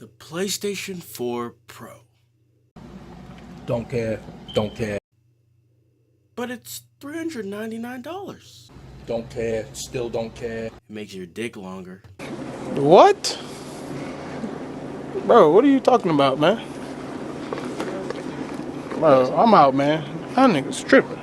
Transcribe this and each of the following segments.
The PlayStation 4 Pro. Don't care. Don't care. But it's $399. Don't care. Still don't care. It makes your dick longer. What? Bro, what are you talking about, man? Bro, I'm out, man. That nigga's tripping.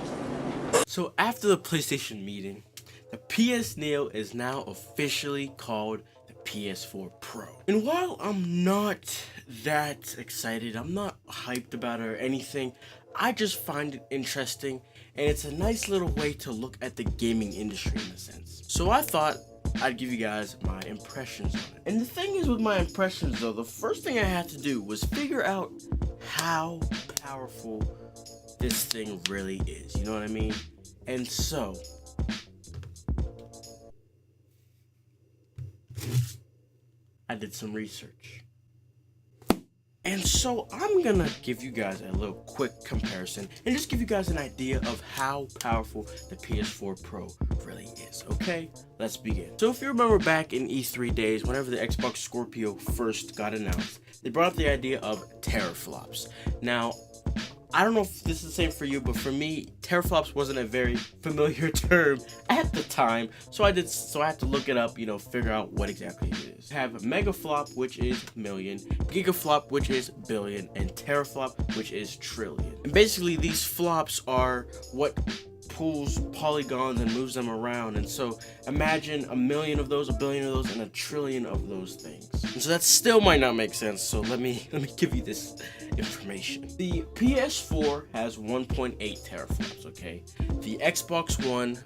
So after the PlayStation meeting, the PS Neo is now officially called the PS4 Pro. And while I'm not that excited, I'm not hyped about it or anything, I just find it interesting, and it's a nice little way to look at the gaming industry in a sense. So I thought I'd give you guys my impressions on it. And the thing is with my impressions though, the first thing I had to do was figure out how powerful this thing really is, you know what I mean? And so I did some research. And so I'm gonna give you guys a little quick comparison and just give you guys an idea of how powerful the PS4 Pro really is, okay? Let's begin. So if you remember back in E3 days, whenever the Xbox Scorpio first got announced, they brought up the idea of teraflops. Now, I don't know if this is the same for you, but for me, teraflops wasn't a very familiar term at the time, so I had to look it up, figure out what exactly it is. I have megaflop, which is million, gigaflop, which is billion, and teraflop, which is trillion. And basically, these flops are what pulls polygons and moves them around, and so imagine a million of those, a billion of those, and a trillion of those things. And so that still might not make sense, so let me give you this information. The PS4 has 1.8 teraflops, okay? The Xbox One,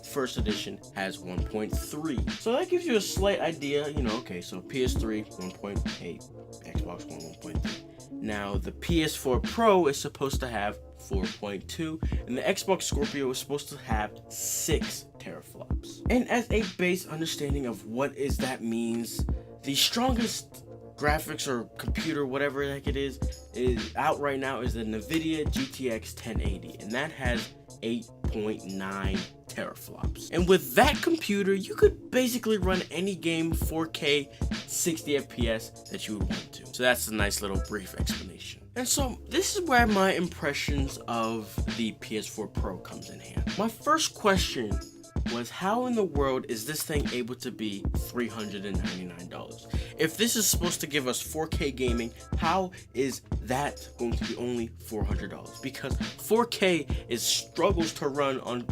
first edition has 1.3. So that gives you a slight idea, okay, so PS3 1.8, Xbox One 1.3. Now the PS4 Pro is supposed to have 4.2, and the Xbox Scorpio is supposed to have 6 teraflops. And as a base understanding of what that means, the strongest graphics or computer, whatever the heck it is out right now is the NVIDIA GTX 1080, and that has 8.9 teraflops. And with that computer, you could basically run any game 4K 60 FPS that you would want to. So that's a nice little brief explanation. And so this is where my impressions of the PS4 Pro comes in hand. My first question was, how in the world is this thing able to be $399? If this is supposed to give us 4K gaming, how is that going to be only $400? Because 4K struggles to run on,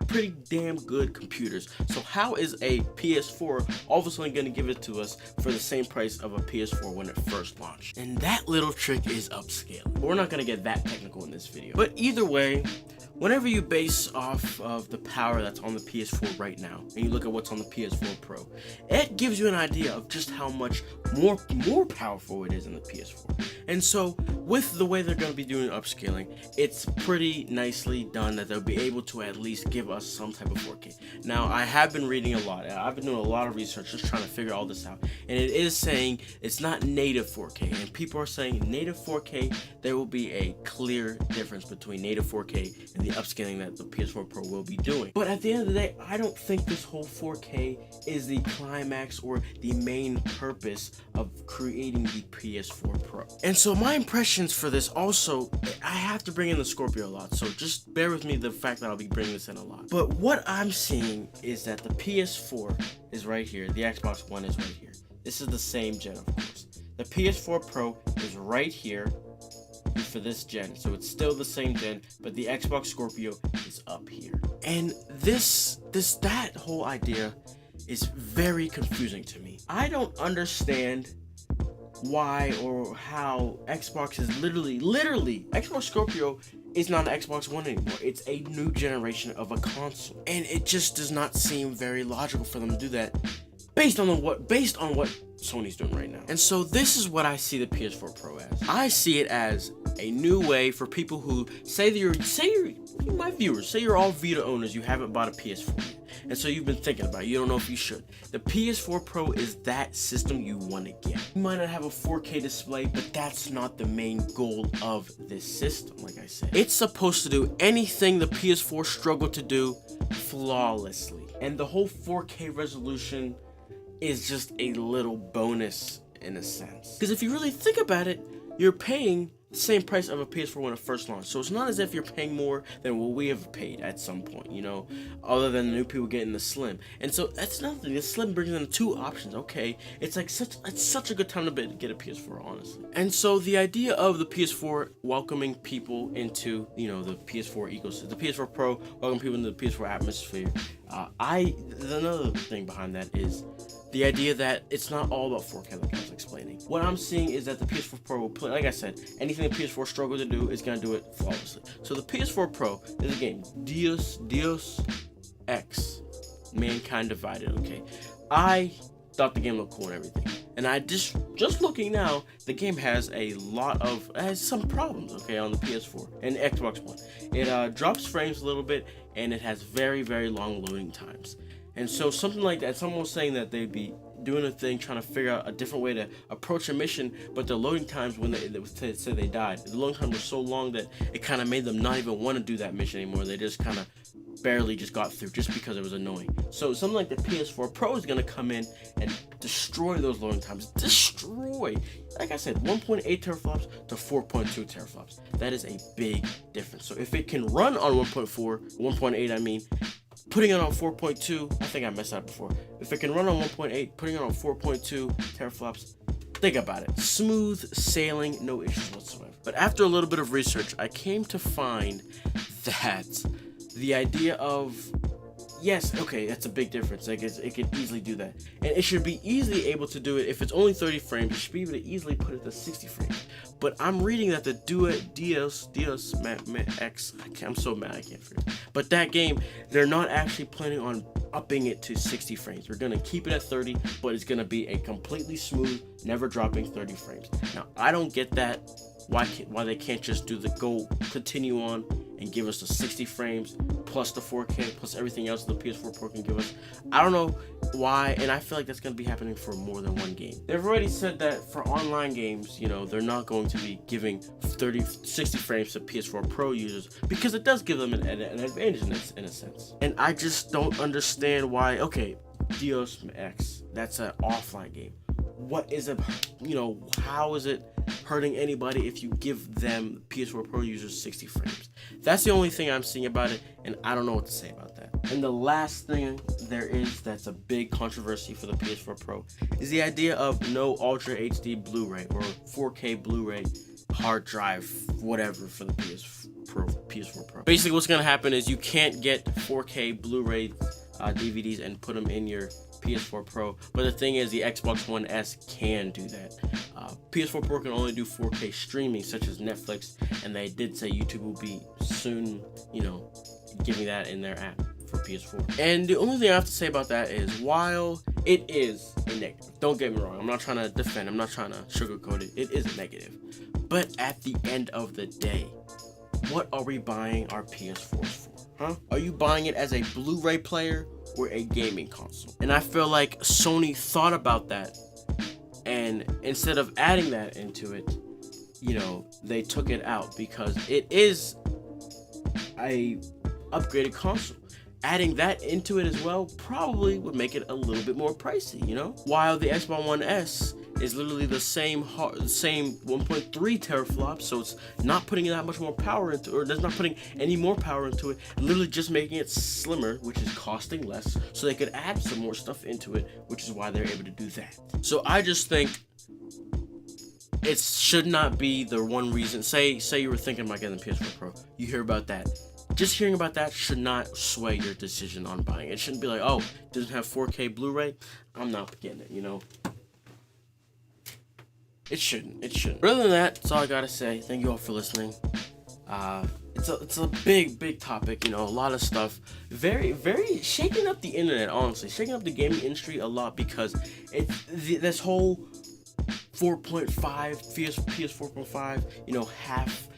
pretty damn good computers. So how is a PS4 all of a sudden going to give it to us for the same price of a PS4 when it first launched? And that little trick is upscaling. We're not going to get that technical in this video. But either way, whenever you base off of the power that's on the PS4 right now, and you look at what's on the PS4 Pro, it gives you an idea of just how much more powerful it is in the PS4. And so, with the way they're going to be doing upscaling, it's pretty nicely done that they'll be able to at least give us some type of 4K. Now, I have been reading a lot. I've been doing a lot of research just trying to figure all this out. And it is saying it's not native 4K. And people are saying native 4K, there will be a clear difference between native 4K and the upscaling that the PS4 Pro will be doing. But at the end of the day, I don't think this whole 4K is the climax or the main purpose of creating the PS4 Pro. And so my impressions for this also, I have to bring in the Scorpio a lot, so just bear with me the fact that I'll be bringing this in a lot. But what I'm seeing is that the PS4 is right here, the Xbox One is right here. This is the same gen, of course. The PS4 Pro is right here for this gen, so it's still the same gen, but the Xbox Scorpio is up here. And that whole idea is very confusing to me. I don't understand why or how Xbox is literally Xbox Scorpio is not an Xbox One anymore. It's a new generation of a console, and it just does not seem very logical for them to do that based on what Sony's doing right now. And so this is what I see the PS4 Pro as. I see it as a new way for people who say you're my viewers, say you're all Vita owners, you haven't bought a PS4 yet, and so you've been thinking about it, you don't know if you should. The PS4 Pro is that system you want to get. You might not have a 4K display, but that's not the main goal of this system. Like I said, it's supposed to do anything the PS4 struggled to do flawlessly, and the whole 4K resolution is just a little bonus in a sense. Because if you really think about it, you're paying the same price of a PS4 when it first launched. So it's not as if you're paying more than what we have paid at some point, you know, other than the new people getting the Slim. And so that's nothing. The Slim brings in 2 options. Okay, it's such a good time to get a PS4, honestly. And so the idea of the PS4 welcoming people into, you know, the PS4 ecosystem, the PS4 Pro welcoming people into the PS4 atmosphere. Another thing behind that is the idea that it's not all about 4K, like I was explaining. What I'm seeing is that the PS4 Pro will play, like I said, anything the PS4 struggles to do is gonna do it flawlessly. So the PS4 Pro is a game, Deus Ex, Mankind Divided. Okay, I thought the game looked cool and everything, and I just looking now, the game has some problems. Okay, on the PS4 and Xbox One, it drops frames a little bit, and it has very long loading times. And so something like that, someone was saying that they'd be doing a thing, trying to figure out a different way to approach a mission, but the loading times when they said they died, the loading time was so long that it kind of made them not even want to do that mission anymore. They just kind of barely just got through just because it was annoying. So something like the PS4 Pro is going to come in and destroy those loading times. Destroy! Like I said, 1.8 teraflops to 4.2 teraflops. That is a big difference. So if it can run on 1.8, I mean, putting it on 4.2, I think I messed up before. If it can run on 1.8, putting it on 4.2 teraflops, think about it. Smooth sailing, no issues whatsoever. But after a little bit of research, I came to find that the idea of, yes, okay, that's a big difference. Like it can easily do that. And it should be easily able to do it. If it's only 30 frames, it should be able to easily put it to 60 frames. But I'm reading that the Deus Ex, I'm so mad I can't figure it. But that game, they're not actually planning on upping it to 60 frames. We're going to keep it at 30, but it's going to be a completely smooth, never dropping 30 frames. Now, I don't get that. Why they can't just continue on and give us the 60 frames plus the 4K plus everything else the PS4 Pro can give us. I don't know why, and I feel like that's going to be happening for more than one game. They've already said that for online games, you know, they're not going to be giving 60 frames to PS4 Pro users because it does give them an advantage in a sense. And I just don't understand why. Okay, Deus Ex, that's an offline game. What is it, you know, how is it hurting anybody if you give them PS4 Pro users 60 frames? That's the only thing I'm seeing about it, and I don't know what to say about that. And the last thing there is that's a big controversy for the PS4 Pro is the idea of no Ultra HD Blu-ray or 4K Blu-ray hard drive, whatever, for the PS4 Pro. Basically, what's going to happen is you can't get 4K Blu-ray DVDs and put them in your PS4 Pro, but the thing is the Xbox One S can do that. PS4 Pro can only do 4K streaming such as Netflix, and they did say YouTube will be soon, you know, giving that in their app for PS4. And the only thing I have to say about that is while it is a negative, don't get me wrong, I'm not trying to defend, I'm not trying to sugarcoat it, it is a negative. But at the end of the day, what are we buying our PS4s for? Huh? Are you buying it as a Blu-ray player or a gaming console? And I feel like Sony thought about that, and instead of adding that into it, you know, they took it out because it is a upgraded console. Adding that into it as well probably would make it a little bit more pricey, you know? While the Xbox One S is literally the same 1.3 teraflops, so it's not putting that much more power into, or there's not putting any more power into it, literally just making it slimmer, which is costing less, so they could add some more stuff into it, which is why they're able to do that. So I just think it should not be the one reason. Say you were thinking about getting the PS4 Pro, you hear about that. Just hearing about that should not sway your decision on buying it. It shouldn't be like, oh, it doesn't have 4K Blu-ray, I'm not getting it, you know? It shouldn't. But other than that, that's all I gotta say. Thank you all for listening. It's a big topic, you know, a lot of stuff. Very shaking up the internet, honestly. Shaking up the gaming industry a lot because this whole 4.5, PS4 4.5, you know, half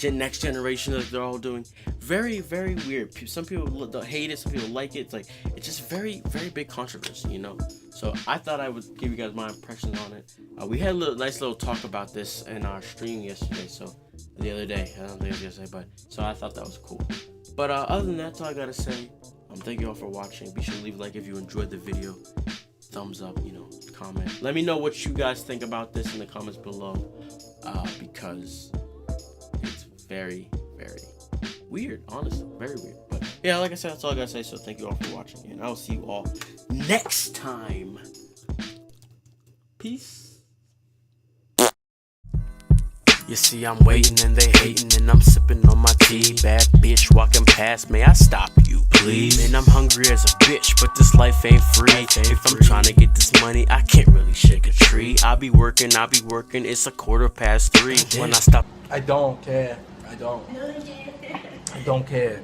next generation that they're all doing. Very weird. Some people hate it, some people like it. It's just very big controversy, you know. So I thought I would give you guys my impressions on it. We had a nice little talk about this in our stream yesterday, so the other day. I don't think it was yesterday, but so I thought that was cool. But other than that, that's all I gotta say. Thank you all for watching. Be sure to leave a like if you enjoyed the video. Thumbs up, you know. comment. Let me know what you guys think about this in the comments below, because it's very, very weird, honestly, very weird. But yeah, like I said, that's all I gotta say. So thank you all for watching, and I'll see you all next time. Peace. You see, I'm waiting and they hating, and I'm sipping on my tea. Bad bitch walking past, may I stop you, please? Man, I'm hungry as a bitch, but this life ain't free. If I'm trying to get this money, I can't really shake a tree. I be working, it's 3:15. When I stop, I don't care. I don't care.